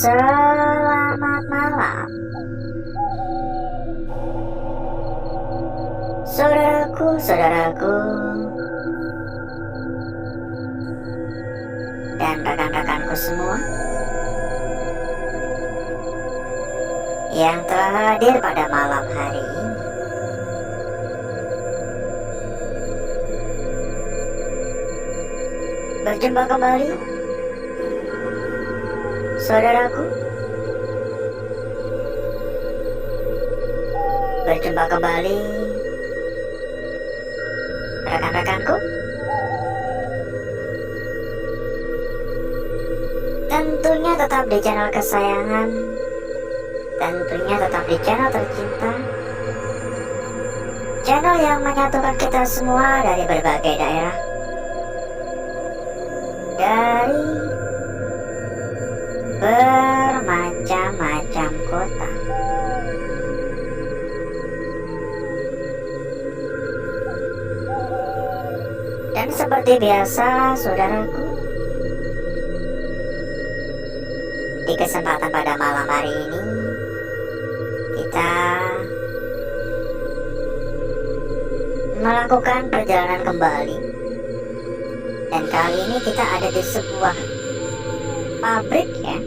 Selamat malam, saudaraku, dan rekan-rekanku semua yang telah hadir pada malam hari ini. Berjumpa kembali, saudaraku. Berjumpa kembali, rekan-rekanku. Tentunya tetap di channel kesayangan, tentunya tetap di channel tercinta, channel yang menyatukan kita semua dari berbagai daerah, dari bermacam-macam kota. Dan seperti biasa, saudaraku, di kesempatan pada malam hari ini kita melakukan perjalanan kembali. Dan kali ini kita ada di sebuah pabrik, ya.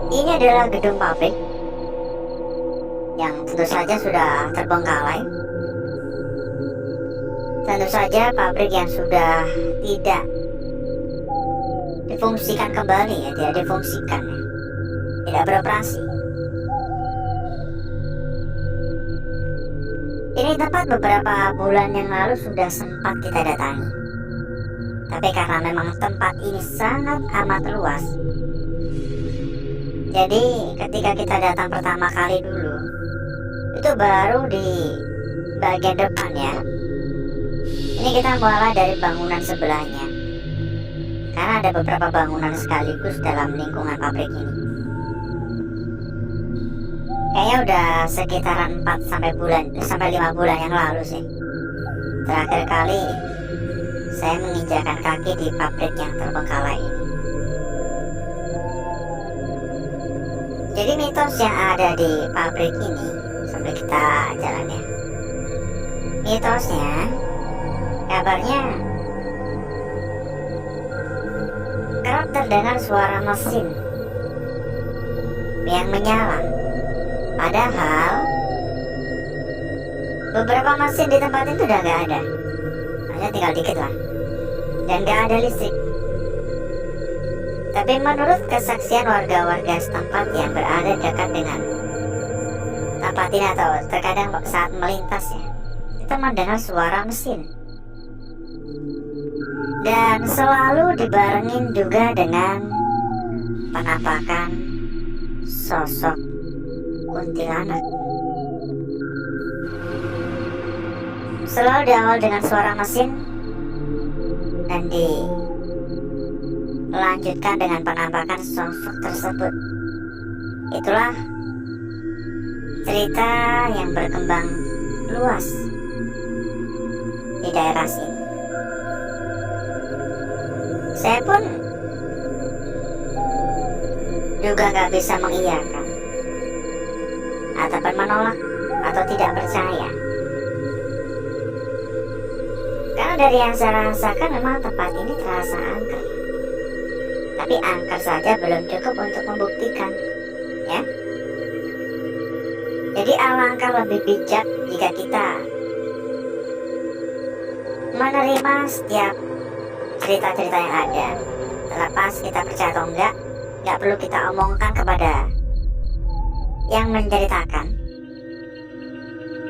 Ini adalah gedung pabrik yang tentu saja sudah terbengkalai. Tentu saja pabrik yang sudah tidak difungsikan kembali, ya, tidak difungsikan, ya. Tidak beroperasi. Ini tempat beberapa bulan yang lalu sudah sempat kita datangi. Tapi karena memang tempat ini sangat amat luas, jadi ketika kita datang pertama kali dulu, itu baru di bagian depan, ya. Ini kita mulai dari bangunan sebelahnya, karena ada beberapa bangunan sekaligus dalam lingkungan pabrik ini. Kayaknya udah sekitaran 4 sampai 5 bulan yang lalu sih terakhir kali saya menginjakan kaki di pabrik yang terbengkalai ini. Jadi mitos yang ada di pabrik ini, sambil kita jalan, ya. Mitosnya, kabarnya kerap terdengar suara mesin yang menyala. Padahal beberapa mesin di tempat itu udah gak ada, hanya tinggal dikit lah, dan gak ada listrik. Tapi menurut kesaksian warga-warga setempat yang berada dekat dengan tempat ini, atau terkadang saat melintas, ya, kita mendengar suara mesin. Dan selalu dibarengin juga dengan penampakan sosok kuntilanak. Selalu diawal dengan suara mesin dan dilanjutkan dengan penampakan sosok tersebut. Itulah cerita yang berkembang luas di daerah sini. Saya pun juga gak bisa mengiyakan ataupun menolak atau tidak percaya, karena dari yang saya rasakan memang tempat ini terasa angker. Tapi angker saja belum cukup untuk membuktikan, ya. Jadi alangkah lebih bijak jika kita menerima setiap cerita-cerita yang ada, terlepas kita percaya atau enggak perlu kita omongkan kepada yang menceritakan.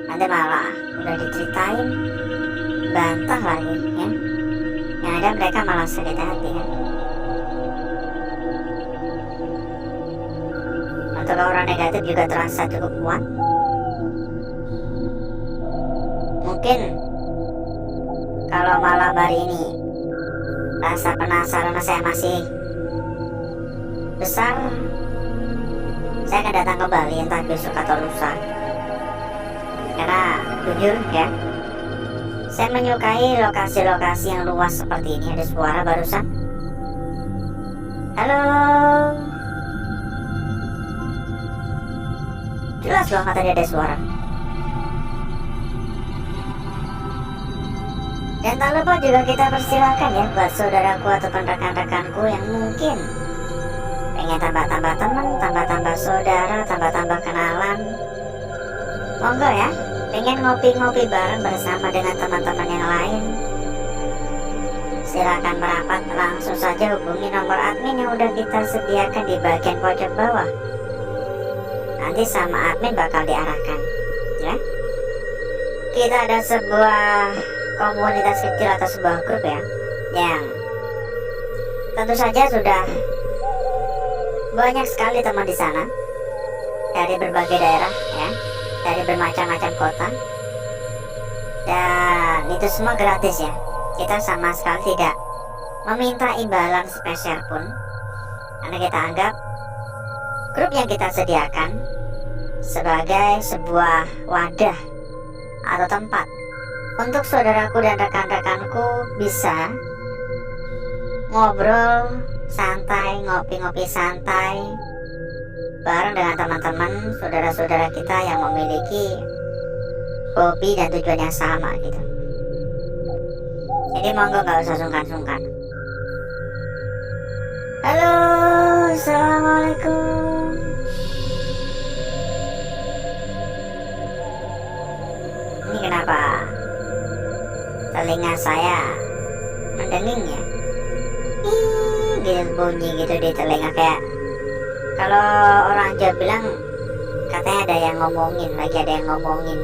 Nanti malah udah diceritain bantah lagi, ya. Yang ada mereka malah sakit hati, ya. Untuk orang negatif juga terasa cukup kuat. Mungkin kalau malam hari ini rasa penasaran saya masih besar, saya akan datang kembali entah besok atau lusa. Karena jujur, ya, saya menyukai lokasi-lokasi yang luas seperti ini. Ada suara barusan, Halo. Jelas banget tadi ada suara. Dan tak lupa juga kita persilakan ya buat saudaraku ataupun rekan-rekanku yang mungkin pengen tambah-tambah teman, tambah-tambah saudara, tambah-tambah kenalan. Monggo ya, pengen ngopi-ngopi bareng bersama dengan teman-teman yang lain. Silakan merapat, langsung saja hubungi nomor admin yang udah kita sediakan di bagian pojok bawah. Nanti sama admin bakal diarahkan ya. Kita ada sebuah komunitas kecil atau sebuah grup ya, yang tentu saja sudah banyak sekali teman di sana dari berbagai daerah ya, dari bermacam-macam kota, dan itu semua gratis ya. Kita sama sekali tidak meminta imbalan spesial pun, karena kita anggap grup yang kita sediakan sebagai sebuah wadah atau tempat untuk saudaraku dan rekan-rekanku bisa ngobrol santai, ngopi-ngopi santai bareng dengan teman-teman saudara-saudara kita yang memiliki hobi dan tujuan yang sama gitu. Jadi monggo gak usah sungkan-sungkan. Halo, assalamualaikum. Ini kenapa telinga saya mendenging ya? Gitu bunyi gitu di telinga, kayak kalau orang Jawa bilang katanya ada yang ngomongin, lagi ada yang ngomongin.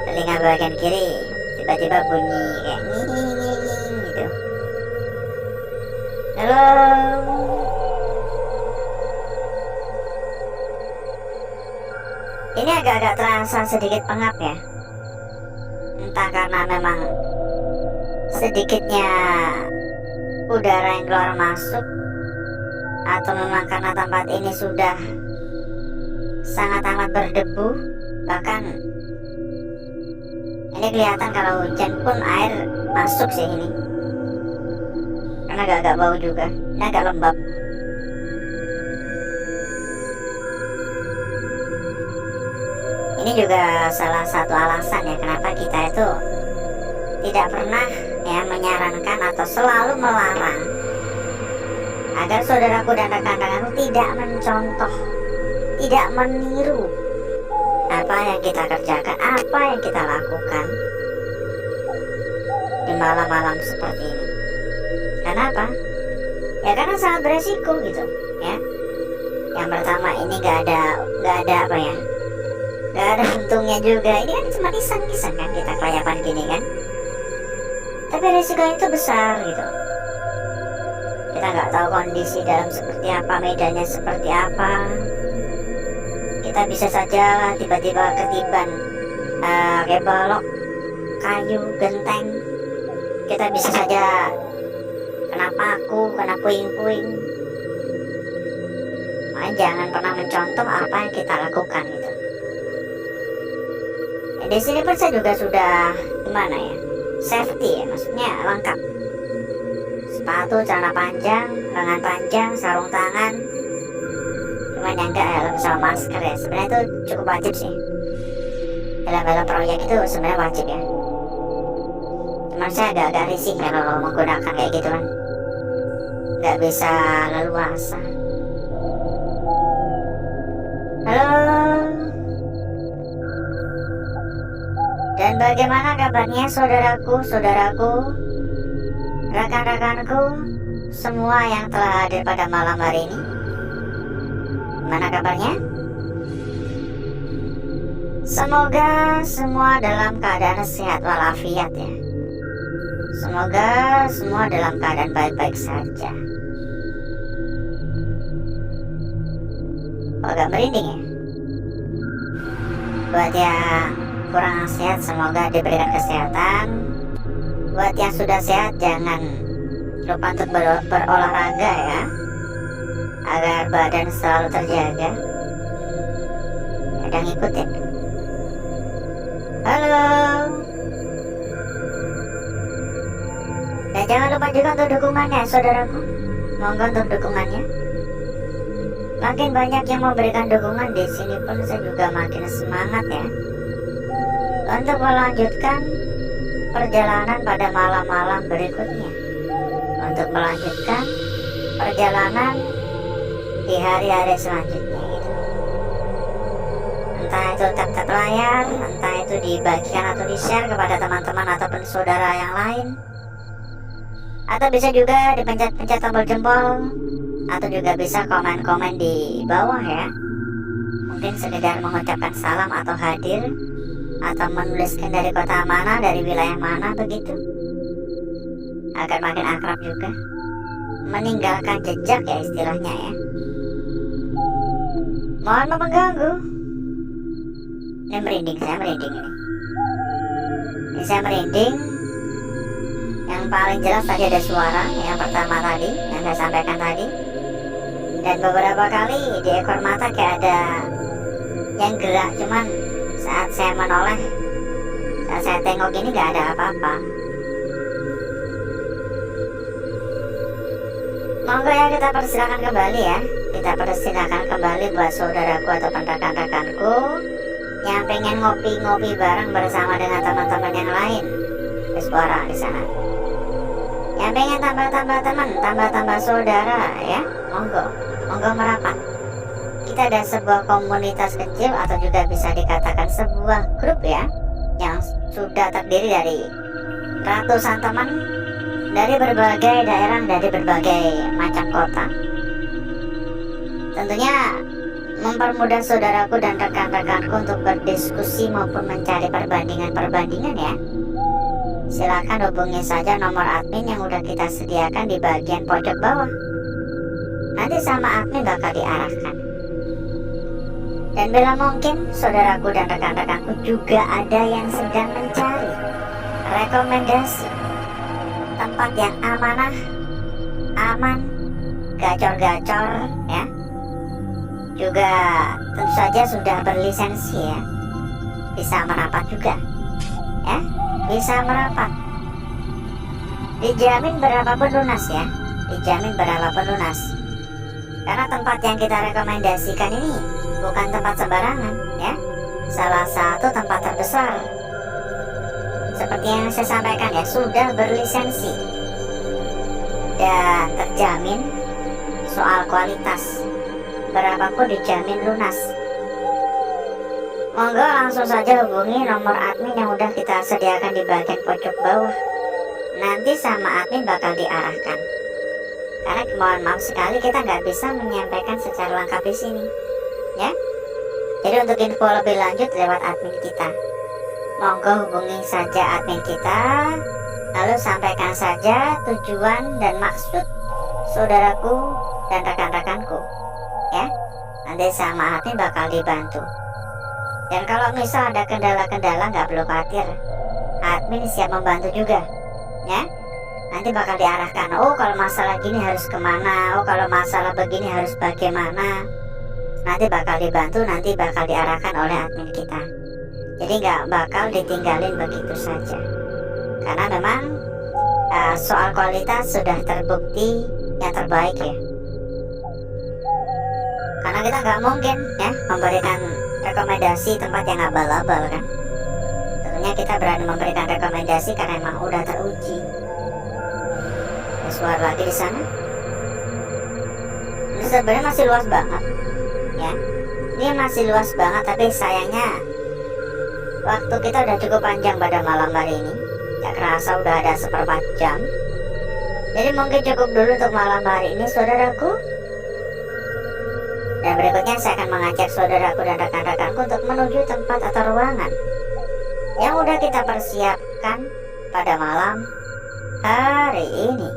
Telinga bagian kiri tiba-tiba bunyi kayak nging gitu. Halo. Ini agak-agak terasa sedikit pengap ya. Entah karena memang sedikitnya udara yang keluar masuk, atau memang karena tempat ini sudah sangat amat berdebu. Bahkan ini kelihatan kalau hujan pun air masuk sih ini, karena agak-agak bau juga. Ini agak lembab. Ini juga salah satu alasan ya kenapa kita itu tidak pernah ya menyarankan atau selalu melarang agar saudaraku dan rekan-rekanku tidak mencontoh, tidak meniru apa yang kita kerjakan, apa yang kita lakukan di malam-malam seperti ini. Kenapa? Ya karena sangat beresiko gitu ya. Yang pertama, ini gak ada apa ya, gak ada untungnya juga. Ini kan cuma iseng-iseng kan kita kelayapan gini kan, tapi resikonya itu besar gitu. Kita nggak tahu kondisi dalam seperti apa, medannya seperti apa. Kita bisa saja tiba-tiba ketiban kayak balok kayu genteng. Kita bisa saja kena paku, kena puing-puing. Makanya jangan pernah mencontoh apa yang kita lakukan gitu. Di sini pun saya juga sudah gimana ya, safety ya, maksudnya lengkap. Sepatu, celana panjang, lengan panjang, sarung tangan. Cuman yang enggak helm sama masker ya. Sebenarnya itu cukup wajib sih. Dalam proyek itu sebenarnya wajib ya. Cuman saya agak risih ya kalau menggunakan kayak gitu kan. Nggak bisa leluasa. Halo. Dan bagaimana kabarnya saudaraku, rekan-rekanku semua yang telah hadir pada malam hari ini? Gimana kabarnya? Semoga semua dalam keadaan sehat walafiat ya. Semoga semua dalam keadaan baik-baik saja. Agak merinding ya. Buat yang kurang sehat semoga diberikan kesehatan. Buat yang sudah sehat jangan lupa untuk berolahraga ya, agar badan selalu terjaga. Ada ngikutin. Halo. Dan jangan lupa juga untuk dukungannya saudaraku. Monggo untuk dukungannya. Makin banyak yang memberikan dukungan, di sini pun saya juga makin semangat ya untuk melanjutkan perjalanan pada malam-malam berikutnya, untuk melanjutkan perjalanan di hari-hari selanjutnya gitu. Entah itu tap-tap layar, entah itu dibagikan atau di-share kepada teman-teman ataupun saudara yang lain, atau bisa juga dipencet-pencet tombol jempol, atau juga bisa komen-komen di bawah ya. Mungkin sekedar mengucapkan salam atau hadir, atau menuliskan dari kota mana, dari wilayah mana begitu, agar makin akrab juga, meninggalkan jejak ya istilahnya ya. Mohon maaf mengganggu. Ini merinding, saya merinding ini. Ini saya merinding. Yang paling jelas tadi ada suara yang pertama tadi, yang saya sampaikan tadi. Dan beberapa kali di ekor mata kayak ada yang gerak, cuman saat saya menoleh, saat saya tengok ini gak ada apa-apa. Monggo ya, kita persilakan kembali ya. Kita persilakan kembali buat saudaraku atau rekan-rekanku yang pengen ngopi-ngopi bareng bersama dengan teman-teman yang lain. Suara di sana. Yang pengen tambah-tambah teman, tambah-tambah saudara ya, monggo merapat. Kita ada sebuah komunitas kecil atau juga bisa dikatakan sebuah grup ya, yang sudah terdiri dari ratusan teman dari berbagai daerah, dari berbagai macam kota. Tentunya mempermudah saudaraku dan rekan-rekanku untuk berdiskusi maupun mencari perbandingan-perbandingan ya. Silakan hubungi saja nomor admin yang udah kita sediakan di bagian pojok bawah. Nanti sama admin bakal diarahkan. Dan bila mungkin saudaraku dan rekan-rekanku juga ada yang sedang mencari rekomendasi tempat yang amanah, aman, gacor-gacor ya, juga tentu saja sudah berlisensi ya, bisa merapat juga ya, bisa merapat, dijamin berapapun lunas ya, dijamin berapapun lunas. Karena tempat yang kita rekomendasikan ini bukan tempat sembarangan ya, salah satu tempat terbesar. Seperti yang saya sampaikan ya, sudah berlisensi dan terjamin soal kualitas, berapapun dijamin lunas. Monggo langsung saja hubungi nomor admin yang udah kita sediakan di bagian pojok bawah. Nanti sama admin bakal diarahkan. Karena mohon maaf sekali kita nggak bisa menyampaikan secara lengkap di sini, ya. Jadi untuk info lebih lanjut lewat admin kita, monggo hubungi saja admin kita, lalu sampaikan saja tujuan dan maksud saudaraku dan rekan-rekanku, ya. Nanti sama admin bakal dibantu. Dan kalau misal ada kendala-kendala nggak perlu khawatir, admin siap membantu juga, ya. Nanti bakal diarahkan, oh kalau masalah gini harus kemana, oh kalau masalah begini harus bagaimana. Nanti bakal dibantu, nanti bakal diarahkan oleh admin kita. Jadi nggak bakal ditinggalin begitu saja. Karena memang soal kualitas sudah terbukti yang terbaik ya. Karena kita nggak mungkin ya memberikan rekomendasi tempat yang abal-abal kan. Tentunya kita berani memberikan rekomendasi karena memang udah teruji. Ada suara lagi di sana. Ini sebenarnya masih luas banget ya. Ini masih luas banget, tapi sayangnya waktu kita udah cukup panjang pada malam hari ini. Gak kerasa udah ada 1/4 jam. Jadi mungkin cukup dulu untuk malam hari ini saudaraku. Dan berikutnya saya akan mengajak saudaraku dan rekan-rekanku untuk menuju tempat atau ruangan yang udah kita persiapkan pada malam hari ini.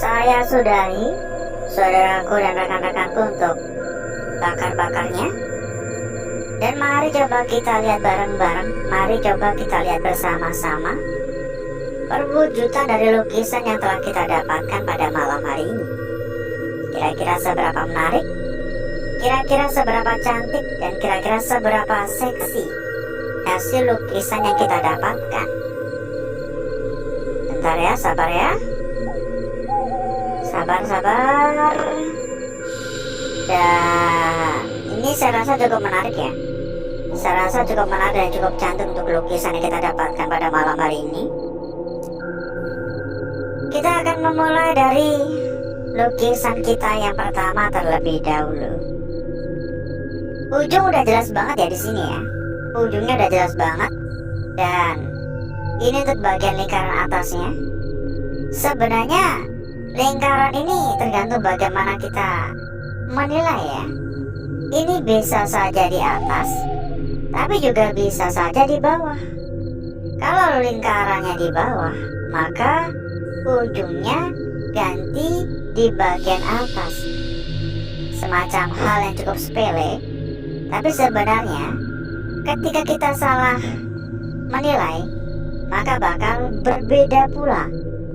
saya sudahi saudaraku dan rekan-rekanku untuk bakar-bakarnya. Dan mari coba kita lihat bareng-bareng, mari coba kita lihat bersama-sama perwujudan dari lukisan yang telah kita dapatkan pada malam hari ini. Kira-kira seberapa menarik, kira-kira seberapa cantik, dan kira-kira seberapa seksi hasil lukisan yang kita dapatkan. Bentar ya, sabar ya. Sabar. Dan ini saya rasa cukup menarik ya. Saya rasa cukup menarik dan cukup cantik untuk lukisan yang kita dapatkan pada malam hari ini. Kita akan memulai dari lukisan kita yang pertama terlebih dahulu. Ujung udah jelas banget ya di sini ya. Ujungnya udah jelas banget. Dan ini untuk bagian lingkaran atasnya. Sebenarnya lingkaran ini tergantung bagaimana kita menilai ya. Ini bisa saja di atas, tapi juga bisa saja di bawah. Kalau lingkarannya di bawah, maka ujungnya ganti di bagian atas. Semacam hal yang cukup sepele, tapi sebenarnya ketika kita salah menilai, maka bakal berbeda pula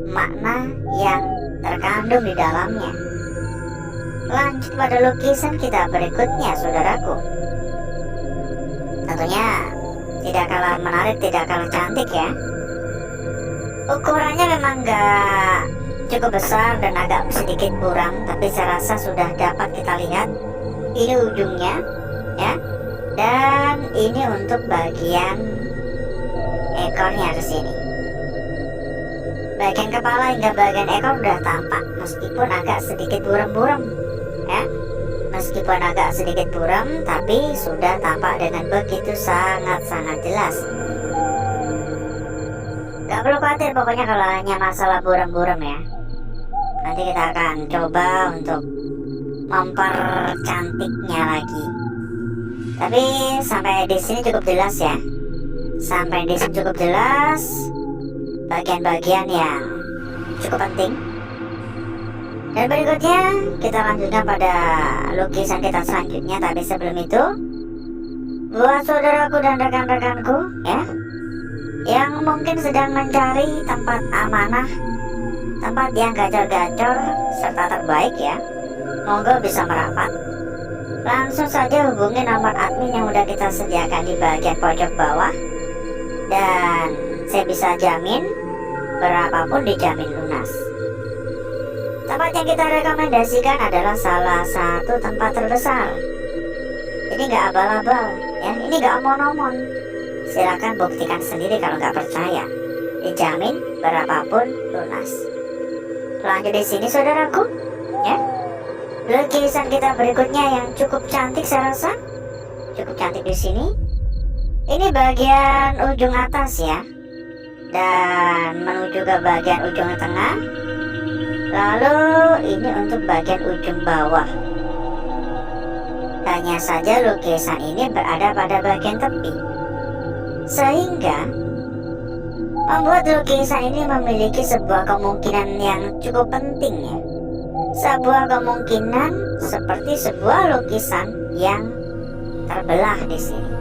makna yang terkandung di dalamnya. Lanjut pada lukisan kita berikutnya, saudaraku. Tentunya tidak kalah menarik, tidak kalah cantik ya. Ukurannya memang gak cukup besar dan agak sedikit buram, tapi saya rasa sudah dapat kita lihat. Ini ujungnya ya. Dan ini untuk bagian ekornya ke sini. Bagian kepala hingga bagian ekor udah tampak, meskipun agak sedikit buram-buram ya. Meskipun agak sedikit buram, tapi sudah tampak dengan begitu sangat-sangat jelas. Gak perlu khawatir pokoknya kalau hanya masalah buram-buram ya. Nanti kita akan coba untuk mempercantiknya lagi. Tapi sampai di sini cukup jelas ya. Sampai di sini cukup jelas bagian-bagian yang cukup penting. Dan berikutnya kita lanjutkan pada lukisan kita selanjutnya. Tapi sebelum itu, buat saudaraku dan rekan-rekanku ya, yang mungkin sedang mencari tempat amanah, tempat yang gacor-gacor serta terbaik ya, monggo bisa merapat. Langsung saja hubungi nomor admin yang udah kita sediakan di bagian pojok bawah. Dan saya bisa jamin berapapun dijamin lunas. Tempat yang kita rekomendasikan adalah salah satu tempat terbesar. Ini gak abal-abal ya, ini gak omon-omon. Silakan buktikan sendiri kalau gak percaya. Dijamin berapapun lunas. Lanjut di sini saudaraku ya. Lukisan kita berikutnya yang cukup cantik saya rasa. Cukup cantik di sini. Ini bagian ujung atas ya. Dan menuju ke bagian ujung tengah. Lalu ini untuk bagian ujung bawah. Hanya saja lukisan ini berada pada bagian tepi, sehingga membuat lukisan ini memiliki sebuah kemungkinan yang cukup penting ya. Sebuah kemungkinan seperti sebuah lukisan yang terbelah di sini.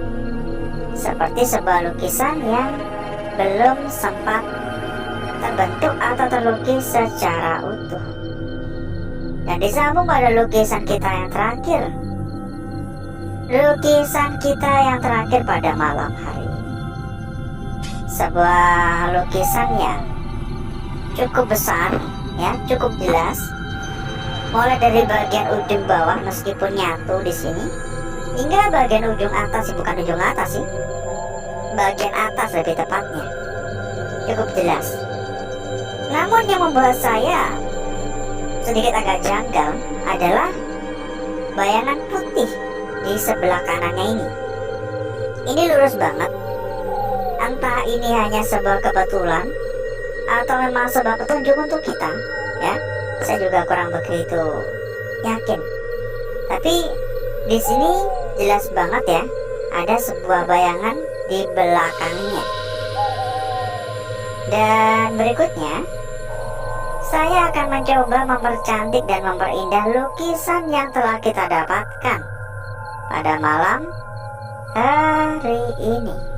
Seperti sebuah lukisan yang belum sempat terbentuk atau terlukis secara utuh. Dan disambung pada lukisan kita yang terakhir. Lukisan kita yang terakhir pada malam hari ini. Sebuah lukisan yang cukup besar ya, cukup jelas. Mulai dari bagian ujung bawah meskipun nyatu di sini, hingga bagian ujung atas, bukan ujung atas sih. Bagian atas lebih tepatnya. Cukup jelas. Namun yang membuat saya sedikit agak janggal adalah bayangan putih di sebelah kanannya ini. Ini lurus banget. Entah ini hanya sebuah kebetulan atau memang sebuah petunjuk untuk kita ya. Saya juga kurang begitu yakin. Tapi di sini jelas banget ya, ada sebuah bayangan di belakangnya. Dan berikutnya saya akan mencoba mempercantik dan memperindah lukisan yang telah kita dapatkan pada malam hari ini.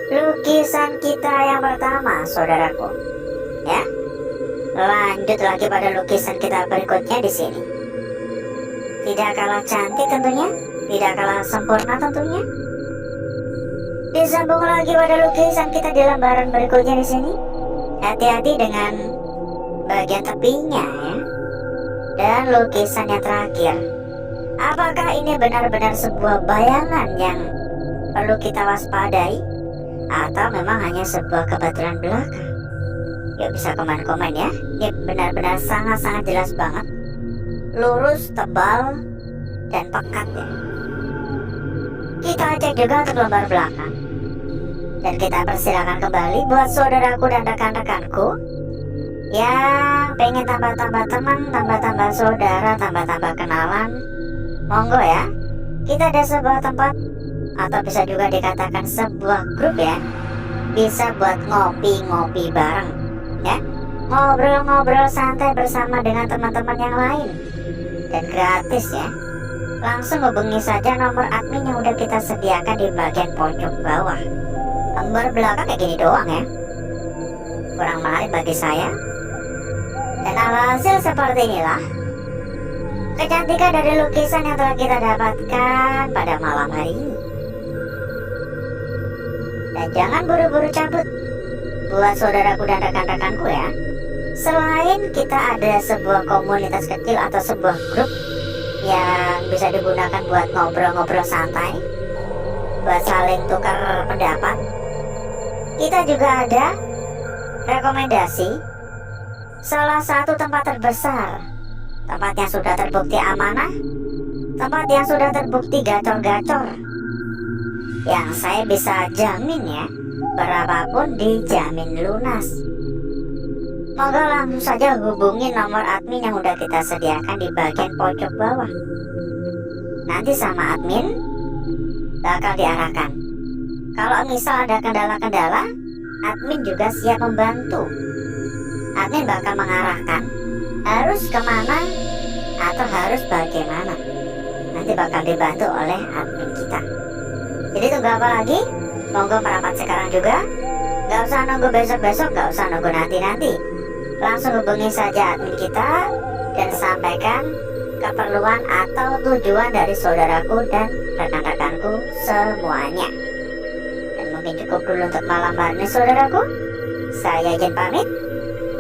Lukisan kita yang pertama, saudaraku. Ya, lanjut lagi pada lukisan kita berikutnya di sini. Tidak kalah cantik tentunya, tidak kalah sempurna tentunya. Disambung lagi pada lukisan kita di lembaran berikutnya di sini. Hati-hati dengan bagian tepinya ya. Dan lukisan yang terakhir. Apakah ini benar-benar sebuah bayangan yang perlu kita waspadai? Atau memang hanya sebuah kebetulan belaka? Yuk bisa komen-komen ya. Ini benar-benar sangat-sangat jelas banget. Lurus, tebal, dan pekat ya. Kita cek juga untuk lembar belakang. Dan kita persilakan kembali buat saudaraku dan rekan-rekanku yang pengen tambah-tambah teman, tambah-tambah saudara, tambah-tambah kenalan. Monggo ya. Kita ada sebuah tempat, atau bisa juga dikatakan sebuah grup ya, bisa buat ngopi-ngopi bareng ya, ngobrol-ngobrol santai bersama dengan teman-teman yang lain, dan gratis ya. Langsung hubungi saja nomor admin yang udah kita sediakan di bagian pojok bawah. Lembar belakang kayak gini doang ya, kurang menarik bagi saya. Dan alhasil seperti inilah kecantikan dari lukisan yang telah kita dapatkan pada malam hari ini. Dan jangan buru-buru cabut buat saudaraku dan rekan-rekanku ya. Selain kita ada sebuah komunitas kecil atau sebuah grup yang bisa digunakan buat ngobrol-ngobrol santai, buat saling tukar pendapat, kita juga ada rekomendasi salah satu tempat terbesar, tempat yang sudah terbukti amanah, tempat yang sudah terbukti gacor-gacor, yang saya bisa jamin ya, berapapun dijamin lunas. Moga langsung saja hubungi nomor admin yang udah kita sediakan di bagian pojok bawah. Nanti sama admin bakal diarahkan. Kalau misal ada kendala-kendala, admin juga siap membantu. Admin bakal mengarahkan harus kemana atau harus bagaimana. Nanti bakal dibantu oleh admin kita. Jadi tunggu apa lagi? Monggo merapat sekarang juga. Gak usah nunggu besok-besok, gak usah nunggu nanti-nanti. Langsung hubungi saja admin kita dan sampaikan keperluan atau tujuan dari saudaraku dan rekan-rekanku semuanya. Dan mungkin cukup dulu untuk malam hari ini saudaraku. Saya izin pamit.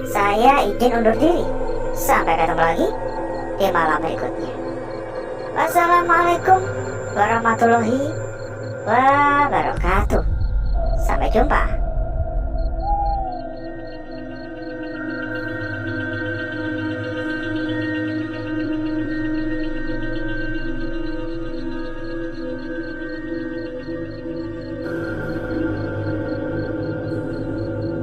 Saya izin undur diri. Sampai ketemu lagi di malam berikutnya. Wassalamualaikum warahmatullahi wabarakatuh. Sampai jumpa.